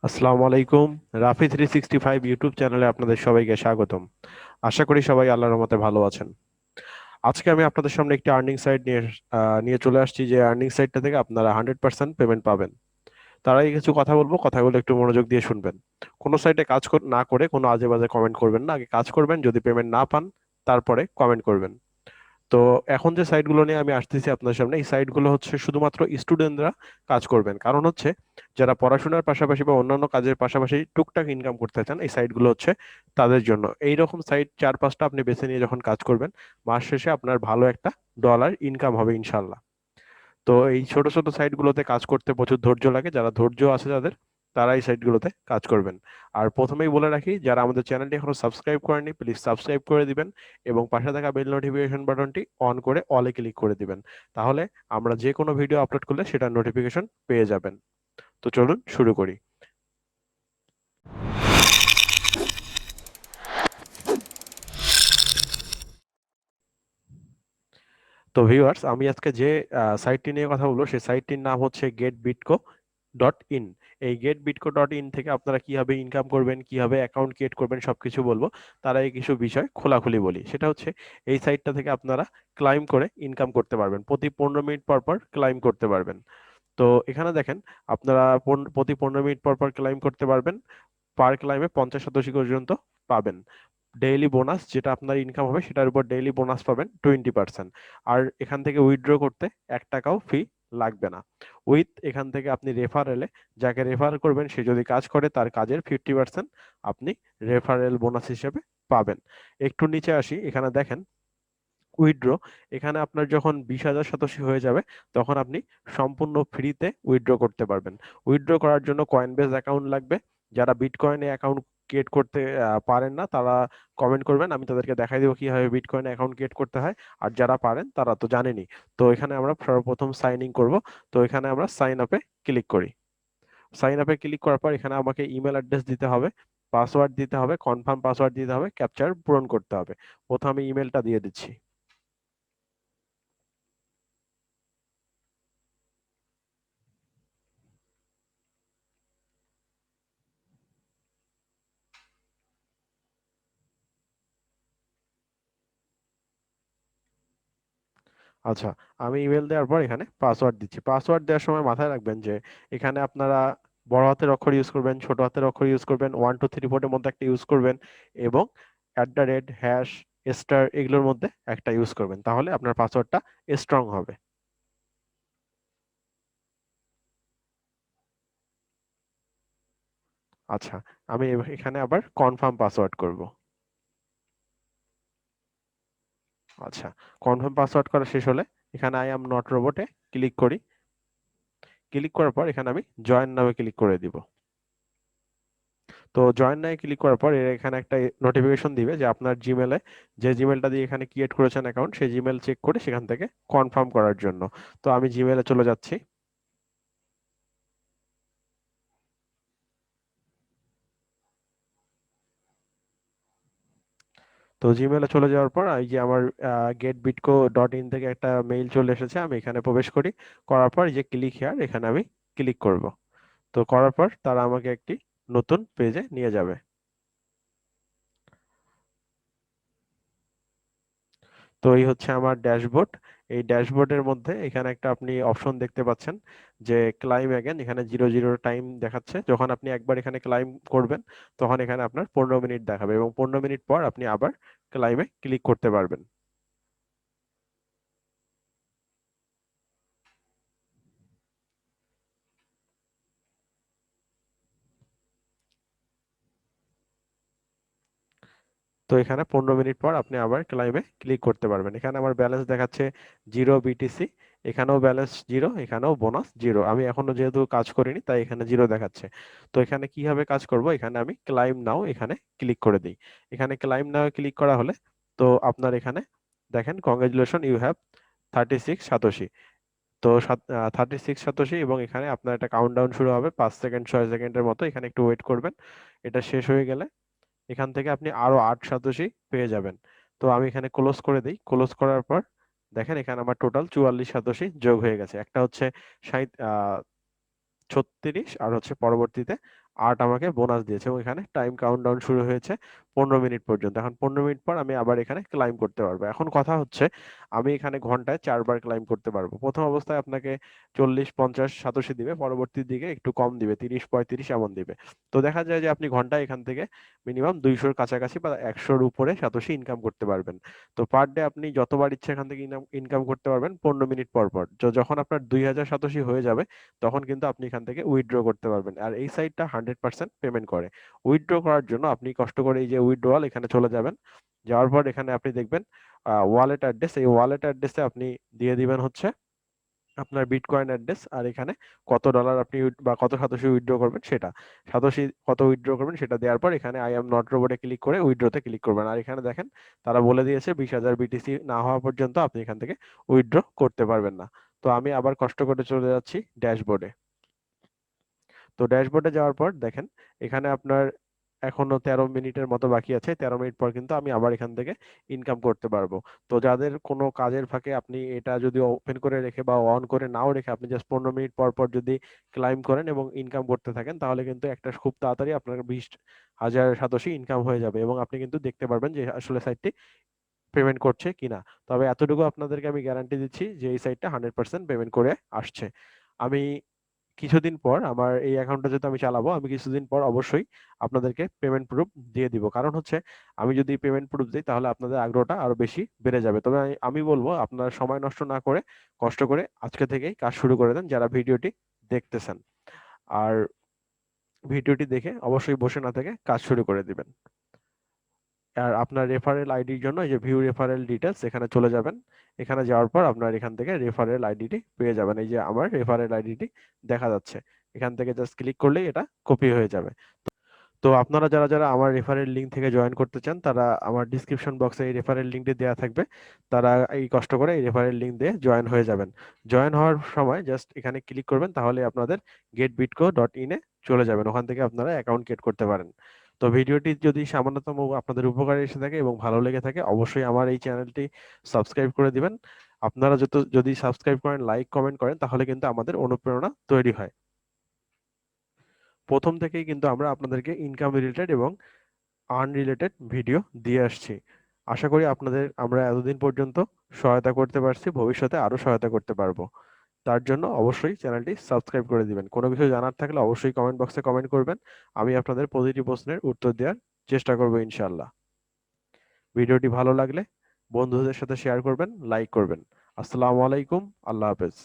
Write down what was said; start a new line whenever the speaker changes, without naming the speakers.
আসসালামু আলাইকুম। রাফি 365 ইউটিউব চ্যানেলে আপনাদের সবাইকে স্বাগতম। আশা করি সবাই আল্লাহর রহমতে ভালো আছেন। আজকে আমি আপনাদের সামনে একটি আর্নিং সাইট নিয়ে চলে আসছি, যে আর্নিং সাইটটা থেকে আপনারা 100% পেমেন্ট পাবেন। তার আগে কিছু কথা বলবো, কথাগুলো একটু মনোযোগ দিয়ে শুনবেন। কোনো সাইটে না করে কোনো আজে বাজে কমেন্ট করবেন না। আগে কাজ করবেন, যদি পেমেন্ট না পান তারপরে কমেন্ট করবেন। তো এখন যে সাইটগুলো নিয়ে আমি আসতেছি আপনার সামনে, এই সাইটগুলো হচ্ছে শুধুমাত্র স্টুডেন্টরা কাজ করবেন। কারণ হচ্ছে যারা পড়াশোনার পাশাপাশি বা অন্যান্য কাজের পাশাপাশি টুকটাক ইনকাম করতে চান, এই সাইটগুলো হচ্ছে তাদের জন্য। এই রকম সাইট 4-5টা আপনি বেছে নিয়ে যখন কাজ করবেন, মাস শেষে আপনার ভালো একটা ডলার ইনকাম হবে ইনশাল্লাহ। তো এই ছোট ছোট সাইটগুলোতে কাজ করতে প্রচুর ধৈর্য লাগে। যারা ধৈর্য আছে যাদের, তারা এই সাইটগুলোতে কাজ করবেন। আর প্রথমেই বলে রাখি, যারা আমাদের চ্যানেলটি এখনো সাবস্ক্রাইব করেনি প্লিজ সাবস্ক্রাইব করে দিবেন, এবং পাশে থাকা বেল নোটিফিকেশন বাটনটি অন করে অলে ক্লিক করে দিবেন। তাহলে আমরা যে কোনো ভিডিও আপলোড করলে সেটার নোটিফিকেশন পেয়ে যাবেন। তো চলুন শুরু করি। তো ভিউয়ার্স, আমি আজকে যে সাইটটি নিয়ে কথা বলবো সেই সাইটটির নাম হচ্ছে getbitco.in। এই getbitco.in থেকে আপনারা কিভাবে ইনকাম করবেন, কিভাবে অ্যাকাউন্ট ক্রিয়েট করবেন সবকিছু বলবো। তার আগে কিছু বিষয় খোলাখুলি বলি। সেটা হচ্ছে, এই সাইটটা থেকে আপনারা ক্লাইম করে ইনকাম করতে পারবেন। প্রতি 15 মিনিট পর পর ক্লাইম করতে পারবেন। তো এখানে দেখেন, আপনারা প্রতি 15 মিনিট পর পর ক্লাইম করতে পারবেন। পার ক্লাইমে 50 শতাংশ পর্যন্ত পাবেন। ডেইলি বোনাস যেটা আপনার ইনকাম হবে সেটার উপর ডেইলি বোনাস পাবেন 20%। আর এখান থেকে উইথড্র করতে 1 টাকাও ফি লাগবে না। এখান থেকে আপনি রেফারেলে, যাকে রেফার করবেন সে যদি কাজ করে, তার কাজের 50% আপনি রেফারেল বোনাস হিসেবে পাবেন। একটু নিচে আসি, এখানে দেখেন উইথড্র। এখানে আপনার যখন 20,000 শতাংশ হয়ে যাবে, তখন আপনি সম্পূর্ণ ফ্রিতে উইথড্র করতে পারবেন। উইথড্র করার জন্য কয়েনবেজ অ্যাকাউন্ট লাগবে। যারা বিটকয়েনে অ্যাকাউন্ট ক্রিয়েট করতে পারেন না, তারা কমেন্ট করবেন, আমি তাদেরকে দেখাই দেবো কিভাবে বিটকয়েনে অ্যাকাউন্ট ক্রিয়েট করতে হয়। আর যারা পারেন তারা তো জানেনই। তো এখানে আমরা সর্বপ্রথম সাইন ইন করবো। তো এখানে আমরা সাইন আপে ক্লিক করি। সাইন আপে ক্লিক করার পর এখানে আমাকে ইমেল অ্যাড্রেস দিতে হবে, পাসওয়ার্ড দিতে হবে, কনফার্ম পাসওয়ার্ড দিতে হবে, ক্যাপচার পূরণ করতে হবে। প্রথমে আমি ইমেলটা দিয়ে দিচ্ছি। আচ্ছা, আমি ইমেল দেওয়ার পর এখানে পাসওয়ার্ড দিচ্ছি। পাসওয়ার্ড দেওয়ার সময় মাথায় রাখবেন যে এখানে আপনারা বড় হাতের অক্ষর ইউজ করবেন, ছোট হাতের অক্ষর ইউজ করবেন, 1 2 3 4 এর মধ্যে একটা ইউজ করবেন, এবং @ হ্যাশ স্টার এগুলোর মধ্যে একটা ইউজ করবেন। তাহলে আপনার পাসওয়ার্ডটা স্ট্রং হবে। আচ্ছা, আমি এখানে আবার কনফার্ম পাসওয়ার্ড করব। আচ্ছা, কনফার্ম পাসওয়ার্ড করা শেষ হলে এখানে আই অ্যাম নট রোবটে ক্লিক করি। ক্লিক করার পর এখানে আমি জয়েন নামে ক্লিক করে দিব। তো জয়েন নাই ক্লিক করার পর এর এখানে একটা নোটিফিকেশন দিবে যে আপনার জিমেলে, যে জিমেলটা দিয়ে এখানে ক্রিয়েট করেছেন অ্যাকাউন্ট, সেই জিমেল চেক করে সেখান থেকে কনফার্ম করার জন্য। তো আমি জিমেলে চলে যাচ্ছি। তো জিমেলে চলে যাওয়ার পর এই যে আমার getbitco.in থেকে একটা মেইল চলে এসেছে, আমি এখানে প্রবেশ করি। করার পর এই যে ক্লিক হেয়ার, এখানে আমি ক্লিক করব। তো করার পর তারা আমাকে একটি নতুন পেজে নিয়ে যাবে। তো এই হচ্ছে আমার ড্যাশবোর্ড। এই ড্যাশবোর্ডের মধ্যে এখানে একটা আপনি অপশন দেখতে পাচ্ছেন, যে ক্লাইম অ্যাগেন। এখানে 00 টাইম দেখাচ্ছে। যখন আপনি একবার এখানে ক্লাইম করবেন, তখন এখানে আপনার 15 মিনিট দেখাবে, এবং 15 মিনিট পর আপনি আবার ক্লাইমে ক্লিক করতে পারবেন। তো এখানে 15 মিনিট পর আপনি আবার ক্লাইমে ক্লিক করতে পারবেন। এখানে আমার ব্যালেন্স দেখাচ্ছে 0 BTC। এখানেও ব্যালেন্স 0, এখানেও বোনাস 0। আমি এখনো যেহেতু কাজ করিনি তাই এখানে 0 দেখাচ্ছে। তো এখানে কিভাবে কাজ করব, এখানে আমি ক্লাইম নাও এখানে ক্লিক করে দিই। এখানে ক্লাইম নাও ক্লিক করা হলে, তো আপনার এখানে দেখেন কংগ্রেচুলেশন ইউ হ্যাভ 36 সাতোশি। তো 36 সাতোশি, এবং এখানে আপনার একটা কাউন্টডাউন শুরু হবে 5 সেকেন্ড 6 সেকেন্ডের মতো। এখানে একটু ওয়েট করবেন। এটা শেষ হয়ে গেলে এখান থেকে আপনি আরো 8 সাতোশি পেয়ে যাবেন। তো আমি এখানে ক্লোজ করে দিই। ক্লোজ করার পর দেখেন এখানে আমার টোটাল 44 সাতোশি যোগ হয়ে গেছে। একটা হচ্ছে 36, আর হচ্ছে পরবর্তীতে 8 আমাকে বোনাস দিয়েছে এবং এখানে টাইম কাউন্টডাউন শুরু হয়েছে 15 মিনিট পর্যন্ত। এখন 15 মিনিট পর আমি আবার এখানে ক্লাইম করতে পারবো। এখন কথা হচ্ছে আমি এখানে ঘন্টায় 4 বার ক্লাইম করতে পারবো। প্রথম অবস্থায় আপনাকে 40, 50 সাতোশি দিবে, পরবর্তী দিকে একটু কম দিবে, 30, 35 এমন দিবে। তো দেখা যায় যে আপনি ঘন্টায় এখান থেকে মিনিমাম 200-র কাছাকাছি বা 100-র উপরে সাতোশি ইনকাম করতে পারবেন। তো পার ডে আপনি যতবার ইচ্ছে এখান থেকে ইনকাম করতে পারবেন 15 মিনিট পর পর। যখন আপনার 2000 সাতোশি হয়ে যাবে তখন কিন্তু আপনি এখান থেকে উইথড্র করতে পারবেন। আর এই সাইটটা 100% পেমেন্ট করে। উইথড্র করার জন্য আপনি কষ্ট করে এই যে উইথড্রয়াল এখানে চলে যাবেন। যাওয়ার পর এখানে আপনি দেখবেন ওয়ালেট অ্যাড্রেস, এই ওয়ালেট অ্যাড্রেসে আপনি দিয়ে দিবেন হচ্ছে আপনার বিটকয়েন অ্যাড্রেস, আর এখানে কত ডলার আপনি বা কত সাতোশি উইথড্র করবেন সেটা, সাতোশি কত উইথড্র করবেন সেটা দেওয়ার পর এখানে আই এম নট রোবটে ক্লিক করে উইথড্রতে ক্লিক করবেন। আর এখানে দেখেন তারা বলে দিয়েছে 20,000 বিটিসি না হওয়া পর্যন্ত আপনি এখান থেকে উইথড্র করতে পারবেন না। তো আমি আবার কষ্ট করে চলে যাচ্ছি ড্যাশবোর্ডে। তো ড্যাশবোর্ডে যাওয়ার পর দেখেন এখানে আপনার এখনো 13 মিনিটের মতো বাকি আছে। 13 মিনিট পর কিন্তু আমি আবার এখান থেকে ইনকাম করতে পারবো। তো যাদের কোনো কাজের ফাঁকে আপনি এটা যদি ওপেন করে রেখে বা অন করে নাও রেখে আপনি জাস্ট 15 মিনিট পর পর যদি ক্লাইম করেন এবং ইনকাম করতে থাকেন তাহলে কিন্তু একটা খুব তাড়াতাড়ি আপনার 20,000 সাতোশি ইনকাম হয়ে যাবে এবং আপনি কিন্তু দেখতে পারবেন যে আসলে সাইটটি পেমেন্ট করছে কিনা। তবে এতটুকু আপনাদেরকে আমি গ্যারান্টি দিচ্ছি যে এই সাইটটা 100% পেমেন্ট করে আসছে। আমি কিছুদিন পর আমার এই অ্যাকাউন্টটা যেহেতু আমি চালাবো, আমি কিছুদিন পর অবশ্যই আপনাদেরকে পেমেন্ট প্রুফ দিয়ে দিব। কারণ হচ্ছে আমি যদি পেমেন্ট প্রুফ দিই তাহলে আপনাদের আগ্রহটা আরো বেশি বেড়ে যাবে। তবে আমি বলবো আপনারা সময় নষ্ট না করে কষ্ট করে আজকে থেকেই কাজ শুরু করে দেন যারা ভিডিওটি দেখতেছেন। আর ভিডিওটি দেখে অবশ্যই বসে না থেকে কাজ শুরু করে দিবেন। আর আপনার রেফারেল আইডির জন্য এই যে ভিউ রেফারেল ডিটেলস এখানে চলে যাবেন। এখানে যাওয়ার পর আপনার এখান থেকে রেফারেল আইডিটি পেয়ে যাবেন। এই যে আমার রেফারেল আইডিটি দেখা যাচ্ছে, এখান থেকে জাস্ট ক্লিক করলেই এটা কপি হয়ে যাবে। তো আপনারা যারা যারা আমার রেফারেল লিংক থেকে জয়েন করতে চান তারা আমার ডিসক্রিপশন বক্সে এই রেফারেল লিংকটি দেওয়া থাকবে, তারা এই কষ্ট করে এই রেফারেল লিংক দিয়ে জয়েন হয়ে যাবেন। জয়েন হওয়ার সময় জাস্ট এখানে ক্লিক করবেন, তাহলে আপনাদের getbitco.in এ চলে যাবেন, ওখান থেকে আপনারা অ্যাকাউন্ট ক্রিয়েট করতে পারেন। তো ভিডিওটি যদি সামান্যতম আপনাদের উপকারে এসে থাকে এবং ভালো লেগে থাকে অবশ্যই আমার এই চ্যানেলটি সাবস্ক্রাইব করে দিবেন। আপনারা যদি সাবস্ক্রাইব করেন, লাইক কমেন্ট করেন তাহলে কিন্তু আমাদের অনুপ্রেরণা তৈরি হয়। প্রথম থেকেই কিন্তু আমরা আপনাদেরকে ইনকাম রিলেটেড এবং আনরিলেটেড ভিডিও দিয়ে আসছি। আশা করি আপনাদের আমরা এতদিন পর্যন্ত সহায়তা করতে পারছি, ভবিষ্যতে আরো সহায়তা করতে পারবো। তার জন্য অবশ্যই চ্যানেলটি সাবস্ক্রাইব করে দিবেন। কোনো কিছু জানার থাকলে অবশ্যই কমেন্ট বক্সে কমেন্ট করবেন। আমি আপনাদের প্রতিটি প্রশ্নের উত্তর দেওয়ার চেষ্টা করব ইনশাআল্লাহ। ভিডিওটি ভালো লাগলে বন্ধুদের সাথে শেয়ার করবেন, লাইক করবেন। আসসালামু আলাইকুম, আল্লাহ হাফেজ।